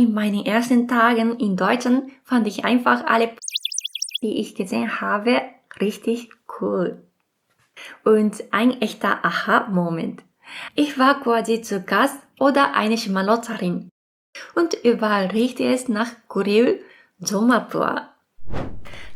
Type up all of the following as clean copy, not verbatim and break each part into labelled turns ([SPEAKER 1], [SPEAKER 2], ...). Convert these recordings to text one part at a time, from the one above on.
[SPEAKER 1] in meinen ersten Tagen in Deutschland fand ich einfach alle, die ich gesehen habe, richtig cool. Und ein echter Aha-Moment. Ich war quasi zu Gast oder eine Schmarotzerin. Und überall riecht es nach Grill, Sommer pur.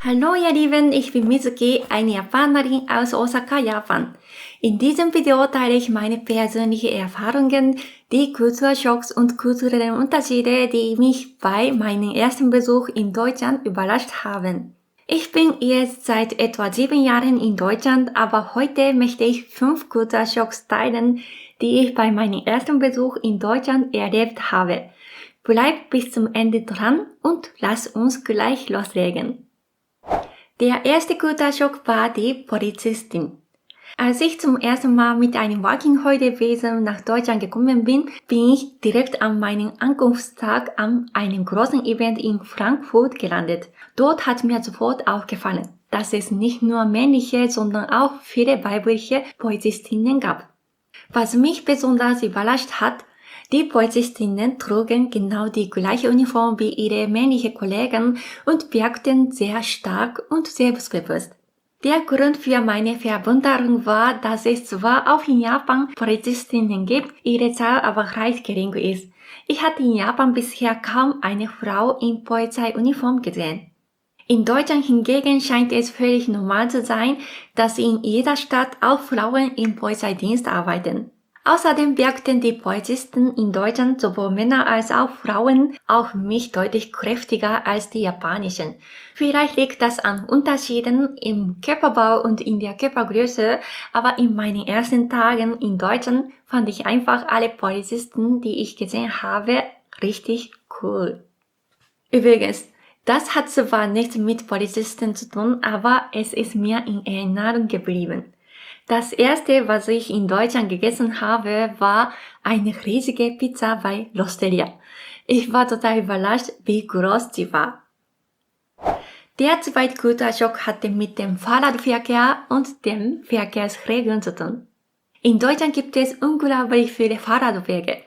[SPEAKER 1] Hallo ihr Lieben, ich bin Mizuki, eine Japanerin aus Osaka, Japan. In diesem Video teile ich meine persönlichen Erfahrungen, die Kulturschocks und kulturellen Unterschiede, die mich bei meinem ersten Besuch in Deutschland überrascht haben. Ich bin jetzt seit etwa 7 Jahren in Deutschland, aber heute möchte ich 5 Kulturschocks teilen, die ich bei meinem ersten Besuch in Deutschland erlebt habe. Bleibt bis zum Ende dran und lasst uns gleich loslegen. Der erste Kulturschock war die Polizistin. Als ich zum ersten Mal mit einem Working-Holiday-Visum nach Deutschland gekommen bin, bin ich direkt an meinem Ankunftstag an einem großen Event in Frankfurt gelandet. Dort hat mir sofort aufgefallen, dass es nicht nur männliche, sondern auch viele weibliche Polizistinnen gab. Was mich besonders überrascht hat, die Polizistinnen trugen genau die gleiche Uniform wie ihre männlichen Kollegen und wirkten sehr stark und selbstbewusst. Der Grund für meine Verwunderung war, dass es zwar auch in Japan Polizistinnen gibt, ihre Zahl aber recht gering ist. Ich hatte in Japan bisher kaum eine Frau in Polizeiuniform gesehen. In Deutschland hingegen scheint es völlig normal zu sein, dass in jeder Stadt auch Frauen im Polizeidienst arbeiten. Außerdem wirkten die Polizisten in Deutschland, sowohl Männer als auch Frauen, auf mich deutlich kräftiger als die japanischen. Vielleicht liegt das an Unterschieden im Körperbau und in der Körpergröße, aber in meinen ersten Tagen in Deutschland fand ich einfach alle Polizisten, die ich gesehen habe, richtig cool. Übrigens, das hat zwar nichts mit Polizisten zu tun, aber es ist mir in Erinnerung geblieben. Das erste, was ich in Deutschland gegessen habe, war eine riesige Pizza bei L'Osteria. Ich war total überrascht, wie groß sie war. Der zweite Kulturschock hatte mit dem Fahrradverkehr und den Verkehrsregeln zu tun. In Deutschland gibt es unglaublich viele Fahrradwege.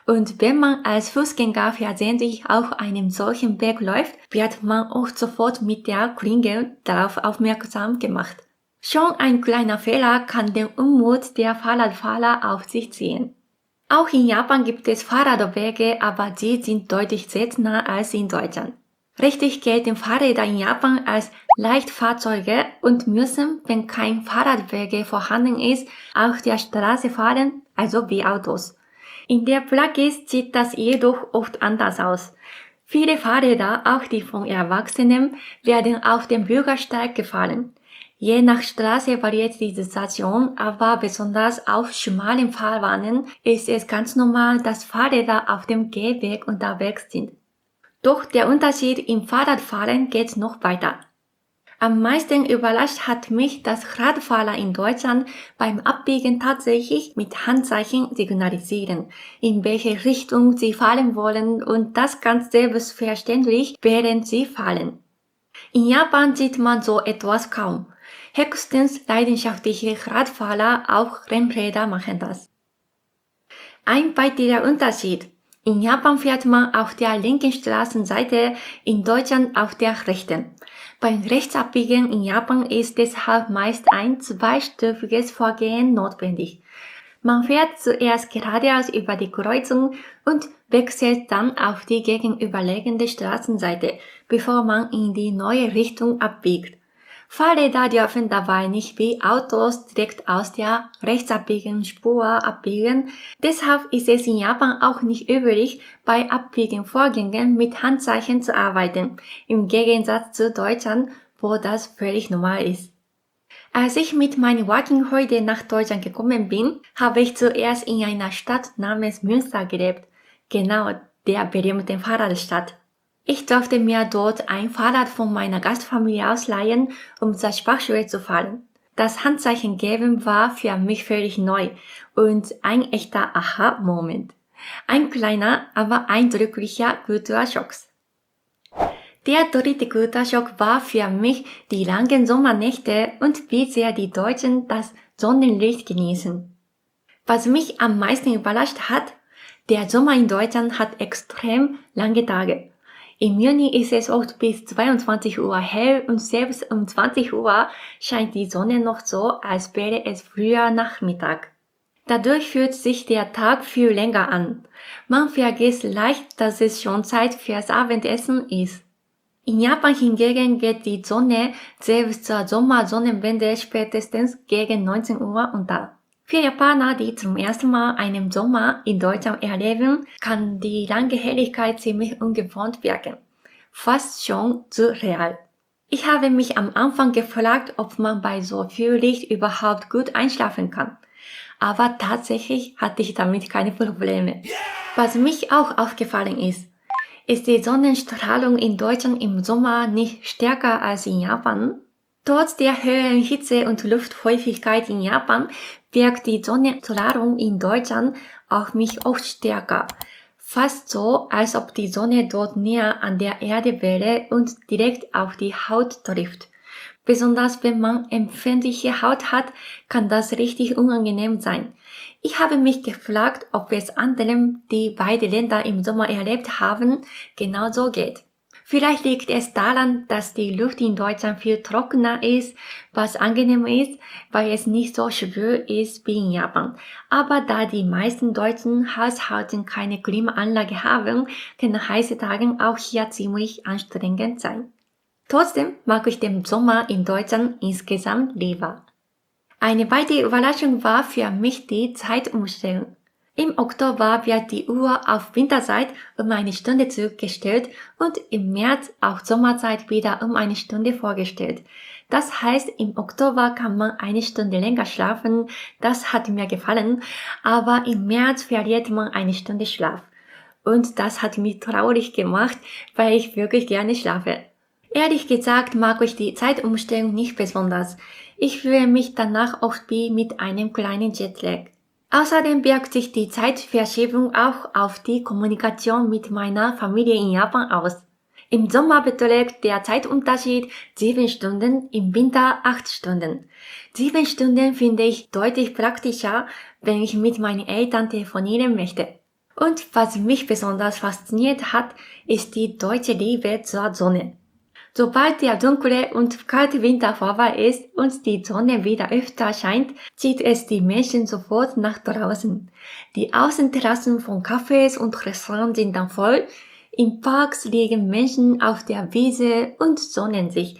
[SPEAKER 1] Und wenn man als Fußgänger versehentlich auf einem solchen Weg läuft, wird man auch sofort mit der Klingel darauf aufmerksam gemacht. Schon ein kleiner Fehler kann den Unmut der Fahrradfahrer auf sich ziehen. Auch in Japan gibt es Fahrradwege, aber sie sind deutlich seltener als in Deutschland. Richtig gelten Fahrräder in Japan als Leichtfahrzeuge und müssen, wenn kein Fahrradwege vorhanden ist, auf der Straße fahren, also wie Autos. In der Praxis sieht das jedoch oft anders aus. Viele Fahrräder, auch die von Erwachsenen, werden auf dem Bürgersteig gefahren. Je nach Straße variiert die Situation, aber besonders auf schmalen Fahrbahnen ist es ganz normal, dass Fahrräder auf dem Gehweg unterwegs sind. Doch der Unterschied im Fahrradfahren geht noch weiter. Am meisten überrascht hat mich, dass Radfahrer in Deutschland beim Abbiegen tatsächlich mit Handzeichen signalisieren, in welche Richtung sie fahren wollen und das ganz selbstverständlich, während sie fahren. In Japan sieht man so etwas kaum. Höchstens leidenschaftliche Radfahrer, auch Rennräder machen das. Ein weiterer Unterschied. In Japan fährt man auf der linken Straßenseite, in Deutschland auf der rechten. Beim Rechtsabbiegen in Japan ist deshalb meist ein zweistufiges Vorgehen notwendig. Man fährt zuerst geradeaus über die Kreuzung und wechselt dann auf die gegenüberliegende Straßenseite, bevor man in die neue Richtung abbiegt. Fahrräder dürfen dabei nicht wie Autos direkt aus der rechtsabbiegenden Spur abbiegen. Deshalb ist es in Japan auch nicht üblich, bei Abbiegenvorgängen mit Handzeichen zu arbeiten, im Gegensatz zu Deutschland, wo das völlig normal ist. Als ich mit meinem Working Holiday nach Deutschland gekommen bin, habe ich zuerst in einer Stadt namens Münster gelebt. Genau, der berühmten Fahrradstadt. Ich durfte mir dort ein Fahrrad von meiner Gastfamilie ausleihen, um zur Sprachschule zu fahren. Das Handzeichen geben war für mich völlig neu und ein echter Aha-Moment. Ein kleiner, aber eindrücklicher Kulturschock. Der dritte Kulturschock war für mich die langen Sommernächte und wie sehr die Deutschen das Sonnenlicht genießen. Was mich am meisten überrascht hat, Der Sommer in Deutschland hat extrem lange Tage. Im Juni ist es oft bis 22 Uhr hell und selbst um 20 Uhr scheint die Sonne noch so, als wäre es früher Nachmittag. Dadurch fühlt sich der Tag viel länger an. Man vergisst leicht, dass es schon Zeit fürs Abendessen ist. In Japan hingegen geht die Sonne selbst zur Sommersonnenwende spätestens gegen 19 Uhr unter. Für Japaner, die zum ersten Mal einen Sommer in Deutschland erleben, kann die lange Helligkeit ziemlich ungewohnt wirken. Fast schon surreal. Ich habe mich am Anfang gefragt, ob man bei so viel Licht überhaupt gut einschlafen kann. Aber tatsächlich hatte ich damit keine Probleme. Was mich auch aufgefallen ist die Sonnenstrahlung in Deutschland im Sommer nicht stärker als in Japan? Trotz der höheren Hitze und Luftfeuchtigkeit in Japan wirkt die Sonnenstrahlung in Deutschland auf mich oft stärker. Fast so, als ob die Sonne dort näher an der Erde wäre und direkt auf die Haut trifft. Besonders wenn man empfindliche Haut hat, kann das richtig unangenehm sein. Ich habe mich gefragt, ob es anderen, die beide Länder im Sommer erlebt haben, genauso geht. Vielleicht liegt es daran, dass die Luft in Deutschland viel trockener ist, was angenehm ist, weil es nicht so schwül ist wie in Japan. Aber da die meisten deutschen Haushalte keine Klimaanlage haben, können heiße Tage auch hier ziemlich anstrengend sein. Trotzdem mag ich den Sommer in Deutschland insgesamt lieber. Eine weitere Überraschung war für mich die Zeitumstellung. Im Oktober wird die Uhr auf Winterzeit um eine Stunde zurückgestellt und im März auf Sommerzeit wieder um eine Stunde vorgestellt. Das heißt, im Oktober kann man eine Stunde länger schlafen, das hat mir gefallen, aber im März verliert man eine Stunde Schlaf. Und das hat mich traurig gemacht, weil ich wirklich gerne schlafe. Ehrlich gesagt mag ich die Zeitumstellung nicht besonders. Ich fühle mich danach oft wie mit einem kleinen Jetlag. Außerdem wirkt sich die Zeitverschiebung auch auf die Kommunikation mit meiner Familie in Japan aus. Im Sommer beträgt der Zeitunterschied 7 Stunden, im Winter 8 Stunden. 7 Stunden finde ich deutlich praktischer, wenn ich mit meinen Eltern telefonieren möchte. Und was mich besonders fasziniert hat, ist die deutsche Liebe zur Sonne. Sobald der dunkle und kalte Winter vorbei ist und die Sonne wieder öfter scheint, zieht es die Menschen sofort nach draußen. Die Außenterrassen von Cafés und Restaurants sind dann voll. In Parks liegen Menschen auf der Wiese und sonnen sich.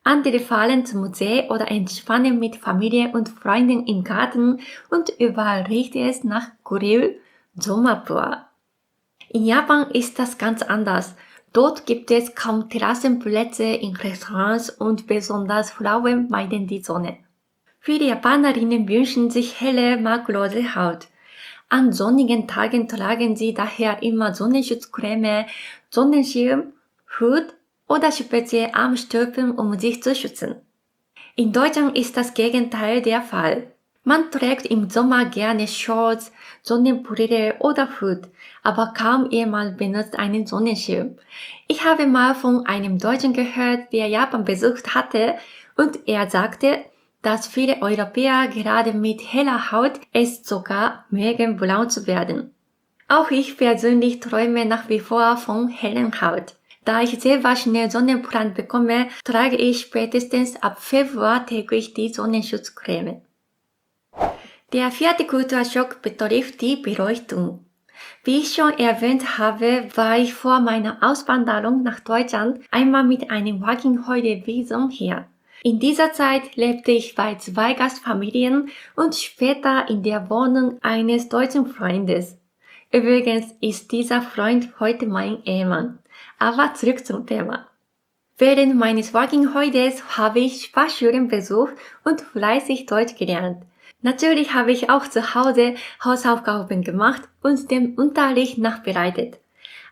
[SPEAKER 1] Andere fahren zum See oder entspannen mit Familie und Freunden im Garten und überall riecht es nach Grill, Sommer pur. In Japan ist das ganz anders. Dort gibt es kaum Terrassenplätze in Restaurants und besonders Frauen meiden die Sonne. Viele Japanerinnen wünschen sich helle, makellose Haut. An sonnigen Tagen tragen sie daher immer Sonnenschutzcreme, Sonnenschirm, Hut oder spezielle Armstülpen, um sich zu schützen. In Deutschland ist das Gegenteil der Fall. Man trägt im Sommer gerne Shorts, Sonnenbrille oder Hut, aber kaum jemand benutzt einen Sonnenschirm. Ich habe mal von einem Deutschen gehört, der Japan besucht hatte, und er sagte, dass viele Europäer gerade mit heller Haut es sogar mögen, braun zu werden. Auch ich persönlich träume nach wie vor von hellen Haut. Da ich selber schnell Sonnenbrand bekomme, trage ich spätestens ab Februar täglich die Sonnenschutzcreme. Der vierte Kulturschock betrifft die Beleuchtung. Wie ich schon erwähnt habe, war ich vor meiner Auswanderung nach Deutschland einmal mit einem Working Holiday Visum hier. In dieser Zeit lebte ich bei 2 Gastfamilien und später in der Wohnung eines deutschen Freundes. Übrigens ist dieser Freund heute mein Ehemann. Aber zurück zum Thema. Während meines Working Holidays habe ich Sprachschulen besucht und fleißig Deutsch gelernt. Natürlich habe ich auch zu Hause Hausaufgaben gemacht und den Unterricht nachbereitet.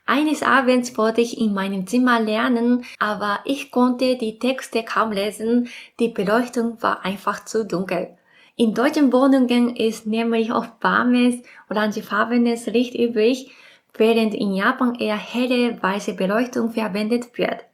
[SPEAKER 1] Eines Abends wollte ich in meinem Zimmer lernen, aber ich konnte die Texte kaum lesen, die Beleuchtung war einfach zu dunkel. In deutschen Wohnungen ist nämlich oft warmes, orangefarbenes Licht übrig, während in Japan eher helle, weiße Beleuchtung verwendet wird.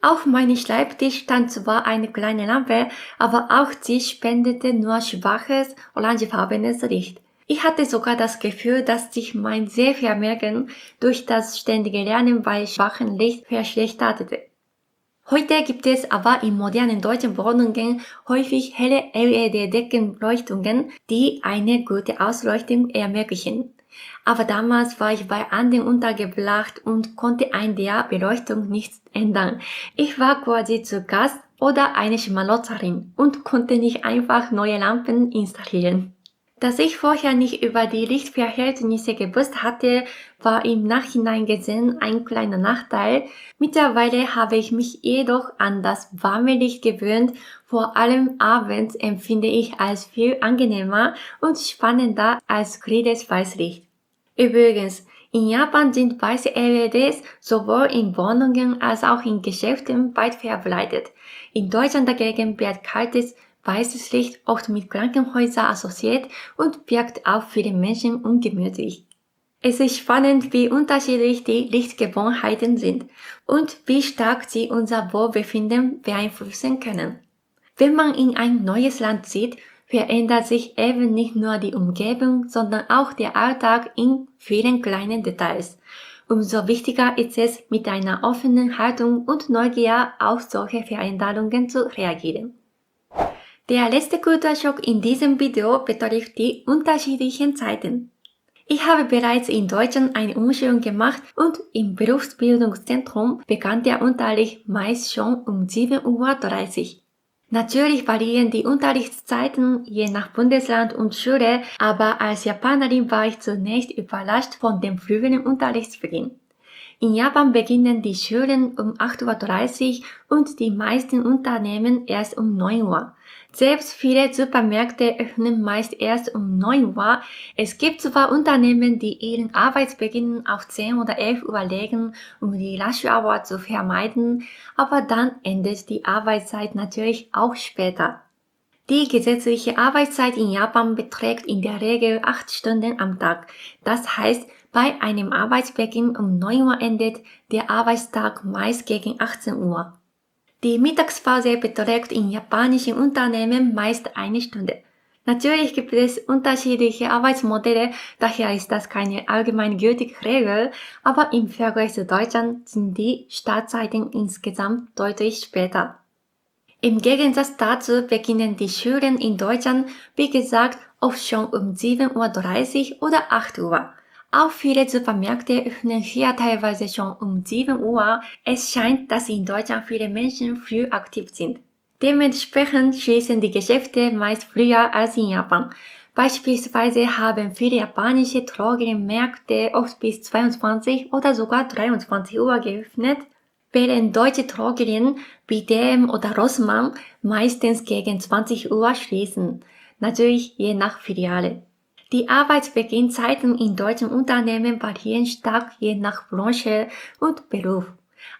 [SPEAKER 1] Auf meinem Schreibtisch stand zwar eine kleine Lampe, aber auch sie spendete nur schwaches, orangefarbenes Licht. Ich hatte sogar das Gefühl, dass sich mein Sehvermögen durch das ständige Lernen bei schwachem Licht verschlechterte. Heute gibt es aber in modernen deutschen Wohnungen häufig helle LED-Deckenleuchtungen, die eine gute Ausleuchtung ermöglichen. Aber damals war ich bei anderen untergebracht und konnte an der Beleuchtung nichts ändern. Ich war quasi zu Gast oder eine Schmarotzerin und konnte nicht einfach neue Lampen installieren. Dass ich vorher nicht über die Lichtverhältnisse gewusst hatte, war im Nachhinein gesehen ein kleiner Nachteil. Mittlerweile habe ich mich jedoch an das warme Licht gewöhnt. Vor allem abends empfinde ich als viel angenehmer und spannender als grelles Weißlicht. Übrigens, in Japan sind weiße LEDs sowohl in Wohnungen als auch in Geschäften weit verbreitet. In Deutschland dagegen wird kaltes weißes Licht oft mit Krankenhäusern assoziiert und wirkt auf viele Menschen ungemütlich. Es ist spannend, wie unterschiedlich die Lichtgewohnheiten sind und wie stark sie unser Wohlbefinden beeinflussen können. Wenn man in ein neues Land zieht, verändert sich eben nicht nur die Umgebung, sondern auch der Alltag in vielen kleinen Details. Umso wichtiger ist es, mit einer offenen Haltung und Neugier auf solche Veränderungen zu reagieren. Der letzte Kulturschock in diesem Video betrifft die unterschiedlichen Zeiten. Ich habe bereits in Deutschland eine Umschulung gemacht und im Berufsbildungszentrum begann der Unterricht meist schon um 7:30 Uhr. Natürlich variieren die Unterrichtszeiten je nach Bundesland und Schule, aber als Japanerin war ich zunächst überrascht von dem frühen Unterrichtsbeginn. In Japan beginnen die Schulen um 8:30 Uhr und die meisten Unternehmen erst um 9 Uhr. Selbst viele Supermärkte öffnen meist erst um 9 Uhr. Es gibt zwar Unternehmen, die ihren Arbeitsbeginn auf 10 oder 11 Uhr legen, um die Rush Hour zu vermeiden, aber dann endet die Arbeitszeit natürlich auch später. Die gesetzliche Arbeitszeit in Japan beträgt in der Regel 8 Stunden am Tag. Das heißt, bei einem Arbeitsbeginn um 9 Uhr endet der Arbeitstag meist gegen 18 Uhr. Die Mittagspause beträgt in japanischen Unternehmen meist eine Stunde. Natürlich gibt es unterschiedliche Arbeitsmodelle, daher ist das keine allgemeingültige Regel, aber im Vergleich zu Deutschland sind die Startzeiten insgesamt deutlich später. Im Gegensatz dazu beginnen die Schulen in Deutschland, wie gesagt, oft schon um 7:30 Uhr oder 8 Uhr. Auch viele Supermärkte öffnen hier teilweise schon um 7 Uhr. Es scheint, dass in Deutschland viele Menschen früh aktiv sind. Dementsprechend schließen die Geschäfte meist früher als in Japan. Beispielsweise haben viele japanische Drogeriemärkte oft bis 22 oder sogar 23 Uhr geöffnet, während deutsche Drogerien wie DM oder Rossmann meistens gegen 20 Uhr schließen. Natürlich je nach Filiale. Die Arbeitsbeginnzeiten in deutschen Unternehmen variieren stark je nach Branche und Beruf.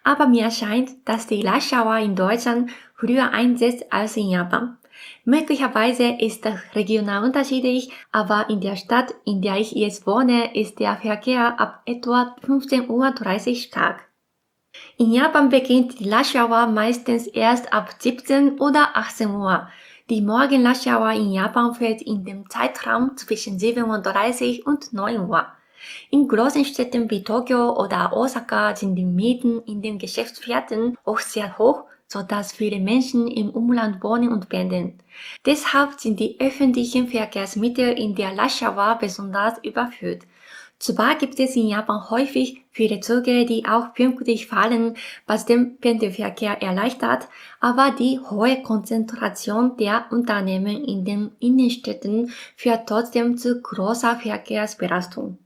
[SPEAKER 1] Aber mir scheint, dass die Rush Hour in Deutschland früher einsetzt als in Japan. Möglicherweise ist das regional unterschiedlich, aber in der Stadt, in der ich jetzt wohne, ist der Verkehr ab etwa 15:30 Uhr stark. In Japan beginnt die Rush Hour meistens erst ab 17 oder 18 Uhr. Die Morgen-Rush Hour in Japan fällt in dem Zeitraum zwischen 7:30 Uhr und 9 Uhr. In großen Städten wie Tokio oder Osaka sind die Mieten in den Geschäftsvierteln oft sehr hoch, sodass viele Menschen im Umland wohnen und pendeln. Deshalb sind die öffentlichen Verkehrsmittel in der Rush Hour besonders überfüllt. Zwar gibt es in Japan häufig viele Züge, die auch pünktlich fahren, was den Pendelverkehr erleichtert, aber die hohe Konzentration der Unternehmen in den Innenstädten führt trotzdem zu großer Verkehrsbelastung.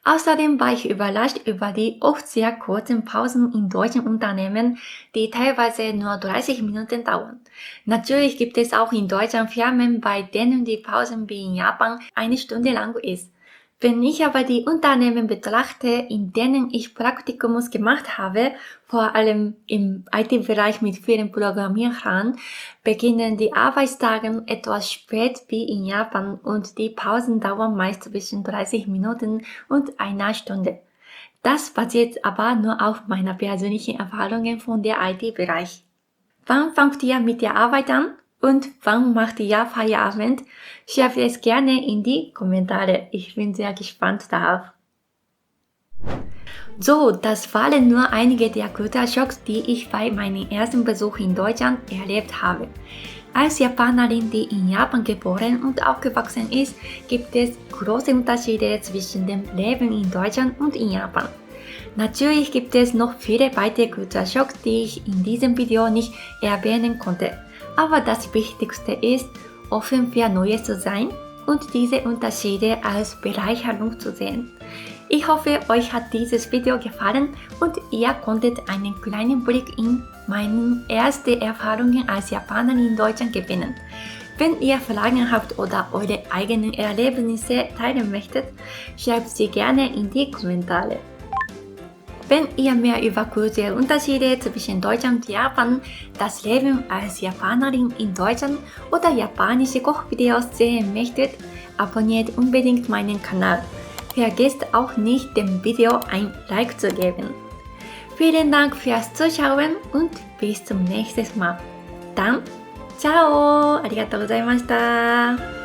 [SPEAKER 1] Außerdem war ich überrascht über die oft sehr kurzen Pausen in deutschen Unternehmen, die teilweise nur 30 Minuten dauern. Natürlich gibt es auch in Deutschland Firmen, bei denen die Pausen wie in Japan eine Stunde lang ist. Wenn ich aber die Unternehmen betrachte, in denen ich Praktikum gemacht habe, vor allem im IT-Bereich mit vielen Programmierern, beginnen die Arbeitstage etwas spät wie in Japan und die Pausen dauern meist zwischen 30 Minuten und einer Stunde. Das basiert aber nur auf meiner persönlichen Erfahrungen von der IT-Bereich. Wann fangt ihr mit der Arbeit an? Und wann macht ihr Feierabend? Schreibt es gerne in die Kommentare. Ich bin sehr gespannt darauf. So, das waren nur einige der Kulturschocks, die ich bei meinem ersten Besuch in Deutschland erlebt habe. Als Japanerin, die in Japan geboren und aufgewachsen ist, gibt es große Unterschiede zwischen dem Leben in Deutschland und in Japan. Natürlich gibt es noch viele weitere Kulturschocks, die ich in diesem Video nicht erwähnen konnte. Aber das Wichtigste ist, offen für Neues zu sein und diese Unterschiede als Bereicherung zu sehen. Ich hoffe, euch hat dieses Video gefallen und ihr konntet einen kleinen Blick in meine ersten Erfahrungen als Japanerin in Deutschland gewinnen. Wenn ihr Fragen habt oder eure eigenen Erlebnisse teilen möchtet, schreibt sie gerne in die Kommentare. Wenn ihr mehr über kulturelle Unterschiede zwischen Deutschland und Japan, das Leben als Japanerin in Deutschland oder japanische Kochvideos sehen möchtet, abonniert unbedingt meinen Kanal. Vergesst auch nicht, dem Video ein Like zu geben. Vielen Dank fürs Zuschauen und bis zum nächsten Mal. Dann, ciao! ありがとうございました。